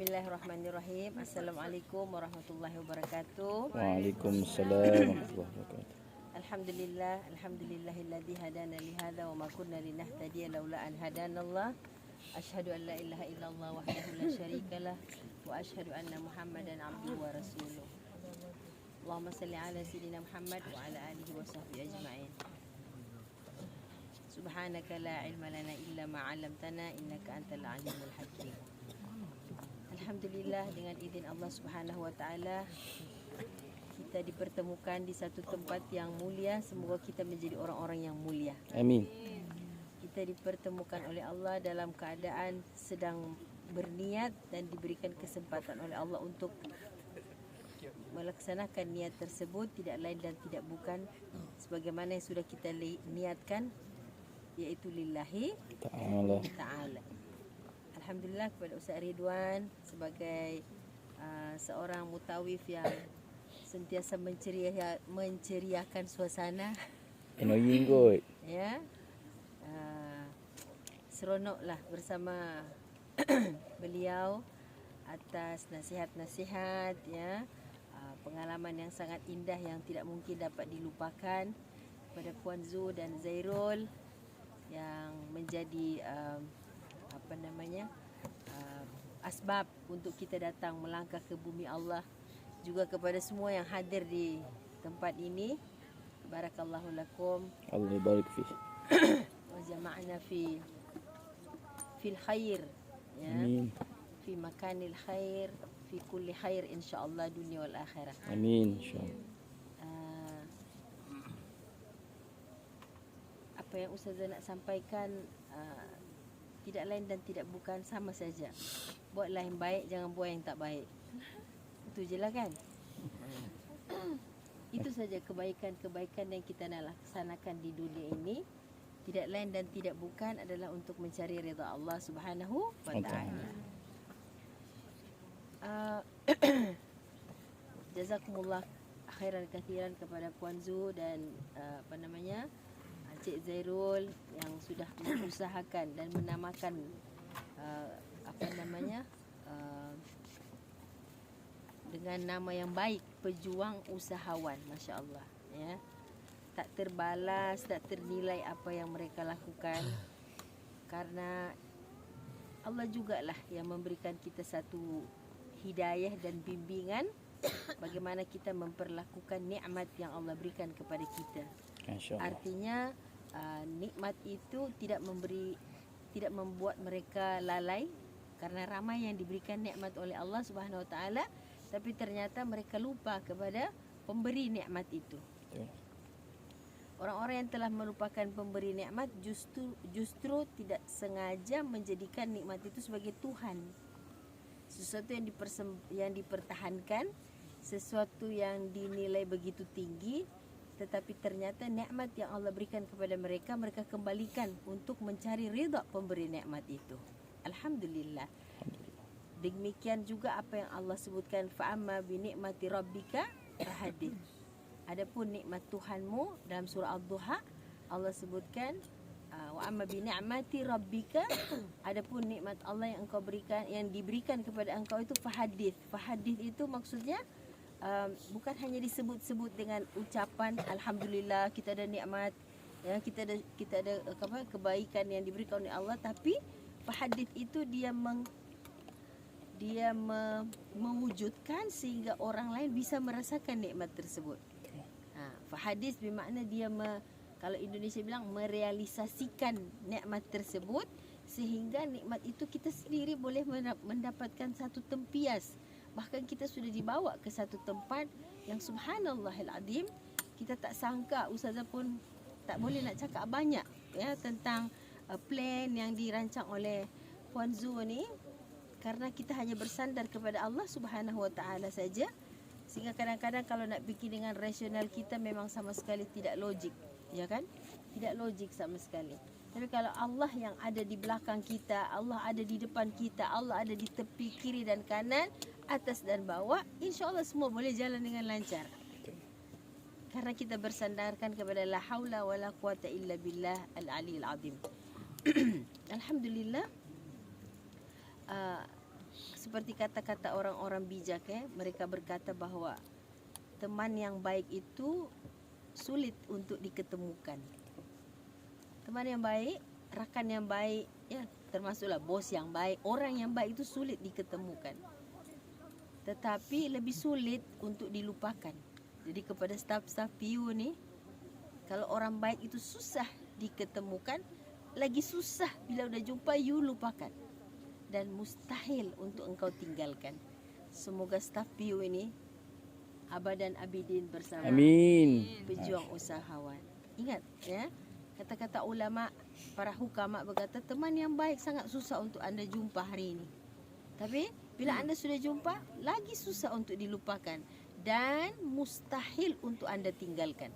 Bismillahirrahmanirrahim. Assalamualaikum warahmatullahi wabarakatuh. Waalaikumsalam warahmatullahi wabarakatuh. Alhamdulillahilladzi hadana li hadza wa ma kunna linahtadiya laula an hadanallah. Asyhadu an la ilaha illallah wahdahu la syarikalah wa asyhadu anna Muhammadan abduhu wa rasuluh. Allahumma salli ala sayyidina Muhammad wa ala alihi wa sahbihi ajma'in. Subhanaka la ilma lana illa ma 'allamtana innaka antal alimul hakim. Alhamdulillah, dengan izin Allah Subhanahu wa taala kita dipertemukan di satu tempat yang mulia. Semoga kita menjadi orang-orang yang mulia. Amin. Kita dipertemukan oleh Allah dalam keadaan sedang berniat dan diberikan kesempatan oleh Allah untuk melaksanakan niat tersebut, tidak lain dan tidak bukan sebagaimana yang sudah kita niatkan, yaitu lillahi ta'ala. Alhamdulillah kepada Ustaz Ridwan sebagai seorang mutawif yang sentiasa menceriakan suasana. Annoying kot. Ya, seronoklah bersama beliau atas nasihat-nasihat, ya, pengalaman yang sangat indah yang tidak mungkin dapat dilupakan kepada Puan Zu dan Zairul yang menjadi asbab untuk kita datang melangkah ke bumi Allah. Juga kepada semua yang hadir di tempat ini, barakallahu lakum, Allah barik fi. wa jama'na fil khair, ya. Amin. Fi makanil khair, fi kulli khair insyaallah dunia wal akhirah. Amin insyaallah. Apa yang Ustazah nak sampaikan tidak lain dan tidak bukan, sama saja. Buatlah yang baik, jangan buat yang tak baik. Itu je lah kan. Itu saja kebaikan-kebaikan yang kita nak laksanakan di dunia ini. Tidak lain dan tidak bukan adalah untuk mencari redha Allah Subhanahu wa ta'ala. Jazakumullah khairan kathiran kepada Puan Zu dan Cik Zairul yang sudah mengusahakan dan menamakan dengan nama yang baik, pejuang usahawan, masya-Allah, ya. Tak terbalas, tak ternilai apa yang mereka lakukan, karena Allah jugalah yang memberikan kita satu hidayah dan bimbingan bagaimana kita memperlakukan nikmat yang Allah berikan kepada kita. Artinya nikmat itu tidak membuat mereka lalai, karena ramai yang diberikan nikmat oleh Allah Subhanahu wa taala, tapi ternyata mereka lupa kepada pemberi nikmat itu. Orang-orang yang telah melupakan pemberi nikmat justru tidak sengaja menjadikan nikmat itu sebagai Tuhan. Sesuatu yang dipertahankan, sesuatu yang dinilai begitu tinggi, tetapi ternyata nikmat yang Allah berikan kepada mereka, mereka kembalikan untuk mencari ridha pemberi nikmat itu. Alhamdulillah. Demikian juga apa yang Allah sebutkan, fa'amma bi ni'mati rabbika fahadith. Adapun nikmat Tuhanmu, dalam surah Ad-Duha Allah sebutkan wa amma bi ni'mati rabbika, adapun nikmat Allah yang engkau berikan, yang diberikan kepada engkau itu fahadith. Fahadith itu maksudnya bukan hanya disebut-sebut dengan ucapan alhamdulillah kita ada nikmat, ya, kita ada kebaikan yang diberikan oleh Allah, tapi fahadith itu dia mewujudkan sehingga orang lain bisa merasakan nikmat tersebut. Fahadith bermakna dia kalau Indonesia bilang merealisasikan nikmat tersebut, sehingga nikmat itu kita sendiri boleh mendapatkan satu tempias. Bahkan kita sudah dibawa ke satu tempat yang subhanallahil azim, kita tak sangka. Ustazah pun tak boleh nak cakap banyak, ya, tentang plan yang dirancang oleh Puan Zu ni, karena kita hanya bersandar kepada Allah Subhanahu wa taala saja, sehingga kadang-kadang kalau nak fikir dengan rasional kita memang sama sekali tidak logik, ya kan? Tidak logik sama sekali. Tapi kalau Allah yang ada di belakang kita, Allah ada di depan kita, Allah ada di tepi kiri dan kanan, atas dan bawah, insya-Allah semua boleh jalan dengan lancar. Karena kita bersandarkan kepada la haula wala quwata illa billah al-aliyil azim. Alhamdulillah. seperti kata-kata orang-orang bijak, mereka berkata bahawa teman yang baik itu sulit untuk diketemukan. Teman yang baik, rakan yang baik, ya termasuklah bos yang baik, orang yang baik itu sulit diketemukan. Tetapi lebih sulit untuk dilupakan. Jadi kepada staf-staf PU ni, kalau orang baik itu susah diketemukan, lagi susah bila udah jumpa you lupakan. Dan mustahil untuk engkau tinggalkan. Semoga staf PU ini abadan abidin bersama. Amin. Pejuang usahawan. Ingat ya, kata-kata ulama, para hukama berkata teman yang baik sangat susah untuk anda jumpa hari ini. Tapi bila anda sudah jumpa, lagi susah untuk dilupakan dan mustahil untuk anda tinggalkan.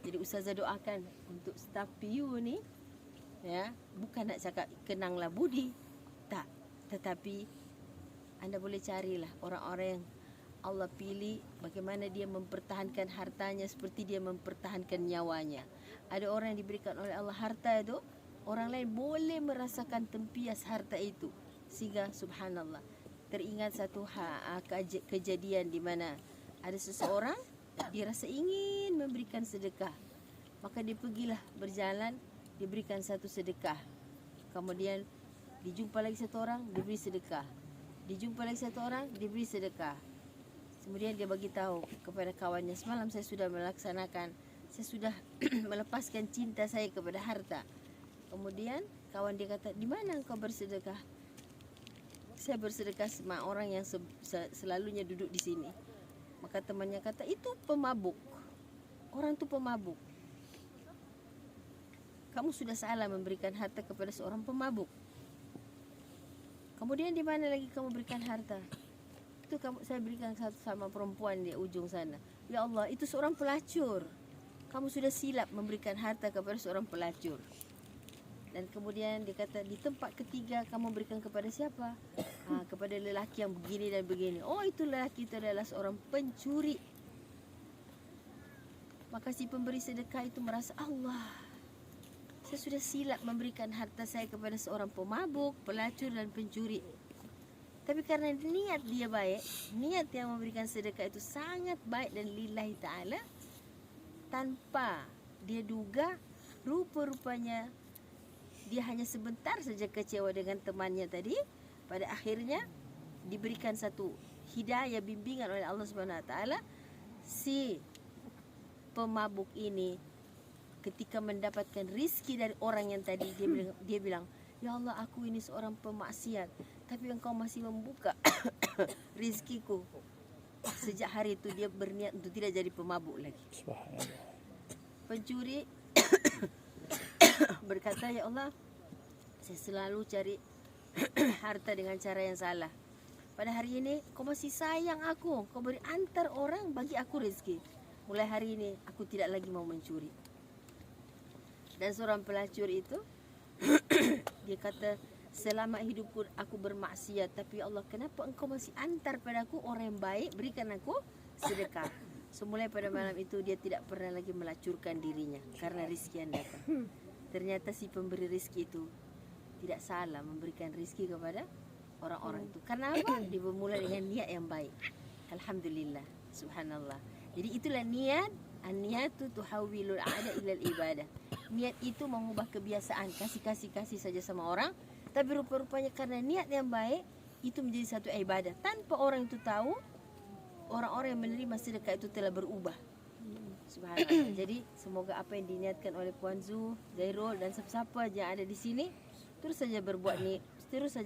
Jadi ustazah doakan untuk staf PU ni, ya, bukan nak cakap kenanglah budi, tak, tetapi anda boleh carilah orang-orang yang Allah pilih, bagaimana dia mempertahankan hartanya seperti dia mempertahankan nyawanya. Ada orang yang diberikan oleh Allah harta itu, orang lain boleh merasakan tempias harta itu. Sehingga subhanallah, teringat satu kejadian di mana ada seseorang, dia rasa ingin memberikan sedekah. Maka dia pergilah berjalan, dia berikan satu sedekah. Kemudian dijumpa lagi satu orang, dia beri sedekah. Dijumpa lagi satu orang, dia beri sedekah. Kemudian dia bagi tahu kepada kawannya, semalam saya sudah melaksanakan, saya sudah melepaskan cinta saya kepada harta. Kemudian kawan dia kata, di mana engkau bersedekah? Saya bersedekah sama orang yang selalunya duduk di sini. Maka temannya kata, itu pemabuk. Orang itu pemabuk. Kamu sudah salah memberikan harta kepada seorang pemabuk. Kemudian di mana lagi kamu berikan harta? Itu saya berikan satu sama perempuan di ujung sana. Ya Allah, itu seorang pelacur. Kamu sudah silap memberikan harta kepada seorang pelacur. Dan kemudian dia kata, di tempat ketiga kamu berikan kepada siapa? Kepada lelaki yang begini dan begini. Oh, itu lelaki itu adalah seorang pencuri. Maka si pemberi sedekah itu merasa, Allah, saya sudah silap memberikan harta saya kepada seorang pemabuk, pelacur dan pencuri. Tapi karena niat dia baik, niat yang memberikan sedekah itu sangat baik dan lillahi ta'ala, tanpa dia duga, rupa-rupanya dia hanya sebentar saja kecewa dengan temannya tadi. Pada akhirnya diberikan satu hidayah, bimbingan oleh Allah Subhanahu Wa Taala. Si pemabuk ini ketika mendapatkan rizki dari orang yang tadi, dia bilang, ya Allah, aku ini seorang pemaksiat, tapi engkau masih membuka rizkiku. Sejak hari itu dia berniat untuk tidak jadi pemabuk lagi. Subhanallah. Pencuri berkata, ya Allah, saya selalu cari harta dengan cara yang salah. Pada hari ini kau masih sayang aku, kau beri antar orang bagi aku rezeki. Mulai hari ini aku tidak lagi mau mencuri. Dan seorang pelacur itu dia kata, selama hidupku aku bermaksiat, tapi Allah, kenapa engkau masih antar padaku orang yang baik, berikan aku sedekah. Semulai pada malam itu dia tidak pernah lagi melacurkan dirinya karena rizki yang datang. Ternyata si pemberi rizki itu tidak salah memberikan rizki kepada orang-orang itu. Karena apa? Dia bermula dengan niat yang baik. Alhamdulillah, subhanallah. Jadi itulah niat. An-niyatu tuhawwilul 'ada ilal ibadah. Niat itu mengubah kebiasaan, kasih saja sama orang, tapi rupa-rupanya karena niat yang baik itu menjadi satu ibadah. Tanpa orang itu tahu, orang-orang yang menerima sedekah itu telah berubah. Subhanallah. Jadi semoga apa yang diniatkan oleh Puan Zu, Zairul dan siapa-siapa yang ada di sini, terus saja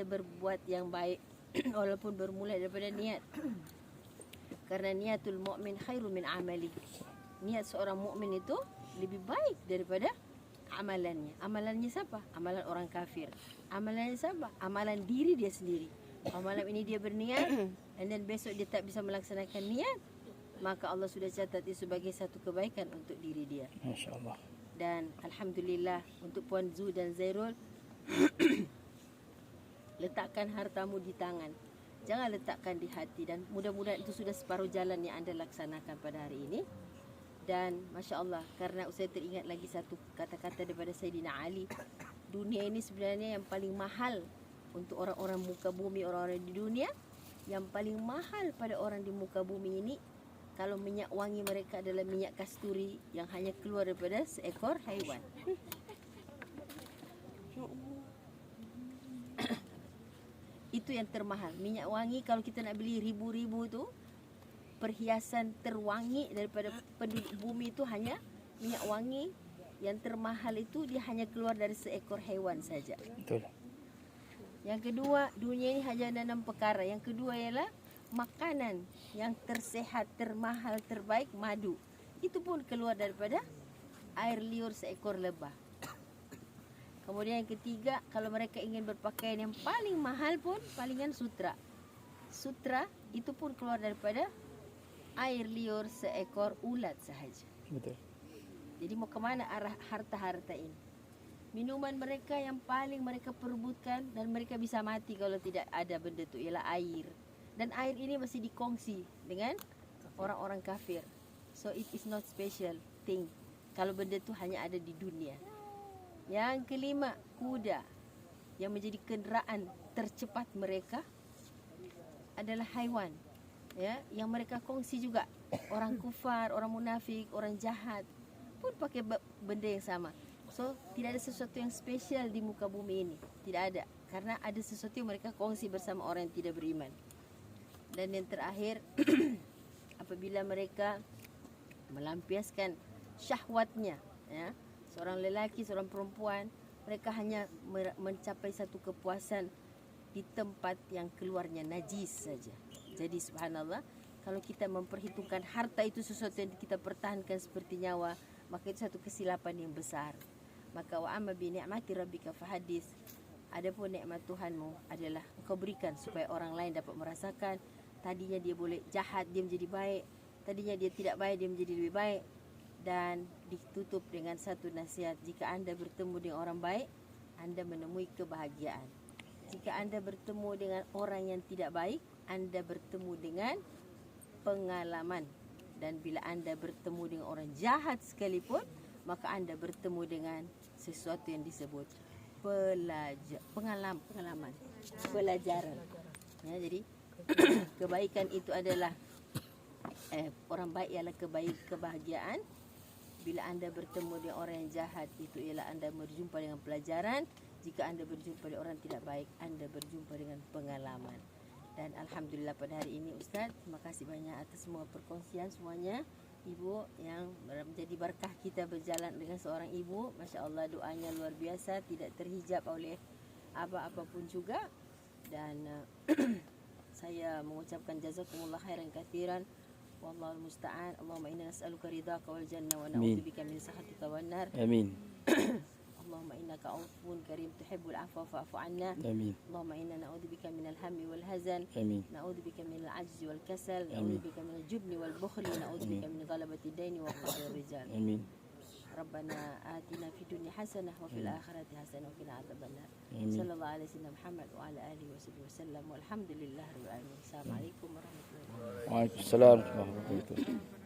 berbuat yang baik walaupun bermula daripada niat. Karena niatul mu'min khairu min amali. Niat seorang mukmin itu lebih baik daripada amalannya. Amalannya siapa? Amalan orang kafir. Amalannya siapa? Amalan diri dia sendiri. Malam ini dia berniat, and then besok dia tak bisa melaksanakan niat, maka Allah sudah catat itu sebagai satu kebaikan untuk diri dia. Masya-Allah. Dan alhamdulillah untuk Puan Zu dan Zairul, letakkan hartamu di tangan, jangan letakkan di hati. Dan mudah-mudahan itu sudah separuh jalan yang anda laksanakan pada hari ini. Dan Masya Allah, karena saya teringat lagi satu kata-kata daripada Sayyidina Ali, dunia ini sebenarnya yang paling mahal untuk orang-orang muka bumi, orang-orang di dunia Yang paling mahal pada orang di muka bumi ini, kalau minyak wangi mereka adalah minyak kasturi yang hanya keluar daripada seekor haiwan. Itu yang termahal. Minyak wangi kalau kita nak beli ribu-ribu tu, perhiasan terwangi daripada penduduk bumi itu hanya minyak wangi yang termahal itu dia hanya keluar dari seekor haiwan saja. Betul. Yang kedua, dunia ini hanya ada 6 perkara. Yang kedua ialah makanan yang tersehat, termahal, terbaik, madu. Itu pun keluar daripada air liur seekor lebah. Kemudian yang ketiga, kalau mereka ingin berpakaian yang paling mahal pun, palingan sutra. Sutra itu pun keluar daripada air liur seekor ulat sahaja. Betul. Jadi mau ke mana arah harta-harta ini? Minuman mereka yang paling mereka perebutkan dan mereka bisa mati kalau tidak ada benda itu ialah air. Dan air ini masih dikongsi dengan orang-orang kafir. So it is not special thing kalau benda itu hanya ada di dunia. Yang kelima, kuda yang menjadi kenderaan tercepat mereka adalah haiwan, ya, yang mereka kongsi juga. Orang kufar, orang munafik, orang jahat pun pakai benda yang sama. So tidak ada sesuatu yang spesial di muka bumi ini, tidak ada, karena ada sesuatu yang mereka kongsi bersama orang yang tidak beriman. Dan yang terakhir, apabila mereka melampiaskan syahwatnya, ya, seorang lelaki, seorang perempuan, mereka hanya mencapai satu kepuasan di tempat yang keluarnya najis saja. Jadi subhanallah, kalau kita memperhitungkan harta itu sesuatu yang kita pertahankan seperti nyawa, maka itu satu kesilapan yang besar. Maka wa amma bi ni'mati rabbika fahadis. Adapun nikmat Tuhanmu adalah engkau berikan supaya orang lain dapat merasakan. Tadinya dia boleh jahat, dia menjadi baik. Tadinya dia tidak baik, dia menjadi lebih baik. Dan ditutup dengan satu nasihat, jika anda bertemu dengan orang baik, anda menemui kebahagiaan. Jika anda bertemu dengan orang yang tidak baik, anda bertemu dengan pengalaman. Dan bila anda bertemu dengan orang jahat sekalipun, maka anda bertemu dengan sesuatu yang disebut pengalaman, pelajaran. Ya, jadi kebaikan itu adalah orang baik ialah kebahagiaan. Bila anda bertemu dengan orang yang jahat, itu ialah anda berjumpa dengan pelajaran. Jika anda berjumpa dengan orang tidak baik, anda berjumpa dengan pengalaman. Dan alhamdulillah pada hari ini Ustaz, terima kasih banyak atas semua perkongsian semuanya. Ibu yang menjadi berkah kita berjalan dengan seorang ibu. Masya Allah, doanya luar biasa, tidak terhijab oleh apa-apa pun juga. Dan saya mengucapkan jazakumullah khairan kathiran. Wallahul musta'an. Allahumma inna nas'aluka ridhaka wal jannah wa na'udzubika min sakhatika wan nar. Amin. Allahumma innaka afuwun karim tuhibbul afwa fa'fu 'anna. Amin. Allahumma inna na'udzubika minal hammi wal hazan. Amin. Na'udzubika minal ajzi wal kasal. Na'udzubika minal jubni wal bukhli. Na'udzubika min ghalabati daini wa qahri rijal. Amin. ربنا آتنا في الدنيا حسنة وفي الآخرة حسنة وقنا عذاب النار. آمين. صلى الله على سيدنا محمد وعلى آله وصحبه وسلم والحمد لله رب العالمين. السلام عليكم ورحمة الله وبركاته. Waalaikumsalam warahmatullahi wabarakatuh.